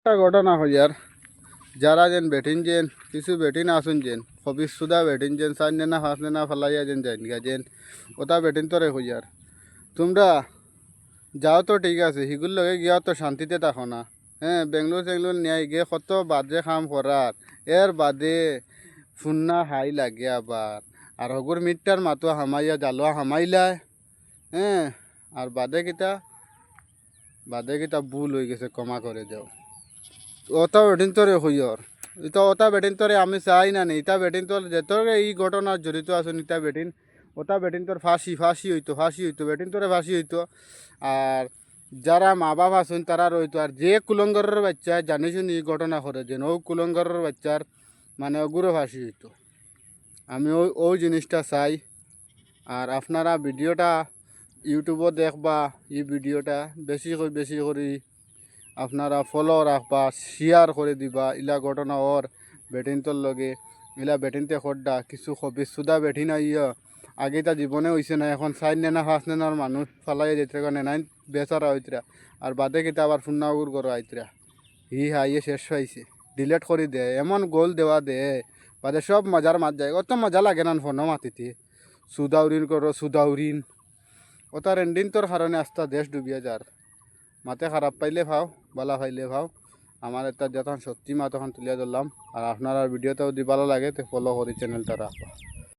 একটা ঘটনা হইয়ার যারা যেন বেটিন যেন কিছু বেটিন আসুন যেন হবিস সুদা বেটিন যেন চার নেনা পাঁচ নেনা ফেলাইয়া যেন যাইন গা যেন ওটা বেটিন তোরে হইয়ার তোমরা যাও তো ঠিক আছে হিগুর লগে গিয়া তো শান্তিতে থাকো না। হ্যাঁ, বেঙ্গলোর টেঙ্গলোর নিয়ে গিয়ে কত বাজে কাম করার এর বাদে ফুন্না হাই লাগে আবার আর হগুর মিটটার মাতো হামাইয়া জালোয়া হামাইলায়। হ্যাঁ, আর বাদে কিতা ভুল হয়ে গেছে ক্ষমা করে যাও। ওটা বেটিন তোরে হইয়র এটা ওটা বেটিন তোরে আমি চাই না নি ইটা বেটিন তোর যেতর এই ঘটনার জড়িত আছেন ইটা বেটিন ওটা বেটিন তোর ফাঁসি হইতো বেটিন তোরে ফাঁসি হইতো। আর যারা মা বাপ আছেন তারা রইতো আর যে কুলঙ্গরের বাচ্চা জানি শুনি এই ঘটনা করে যেন ও কুলঙ্গরের বাচ্চার মানে ওগুলো ফাঁসি হইতো। আমি ওই জিনিসটা চাই। আর আপনারা ভিডিওটা ইউটিউবও দেখবা এই ভিডিওটা বেশি করে আপনারা ফলো রাখবা শেয়ার করে দিবা ইলা ঘটনা ওর বেটিনতর লগে ইলা বেটিনতে খড্ডা কিছু হবি সুদা বেটিন আইয়া আগে তা জীবনে হইছে না এখন চার নেনা পাঁচ নেনার মানুষ ফালাই যেতে নেনাইন বেচারা হইতরা আর বাদে কিতা আবার ফুন্নাগুর করো আইতরা হাইয়ে শেষ পাইছে ডিলেট করে দেয় এমন গোল দেওয়া দে বাদে সব মজার মাত যায় অত মজা লাগে না ফোনও মাতিতে সুদাউরিন করো সুদাউরিন ওটার এন্ডিন তোর কারণে আস্তা দেশ ডুবিয়া যার মাতে খারাপ পাইলে ভাও বালা পাইলে ভাও আমার এটা যখন সত্যি মা তখন তুলিয়া ধরলাম। আর আপনারা ভিডিওটাও যদি ভালো লাগে তো ফলো করি চ্যানেলটা রাখবা।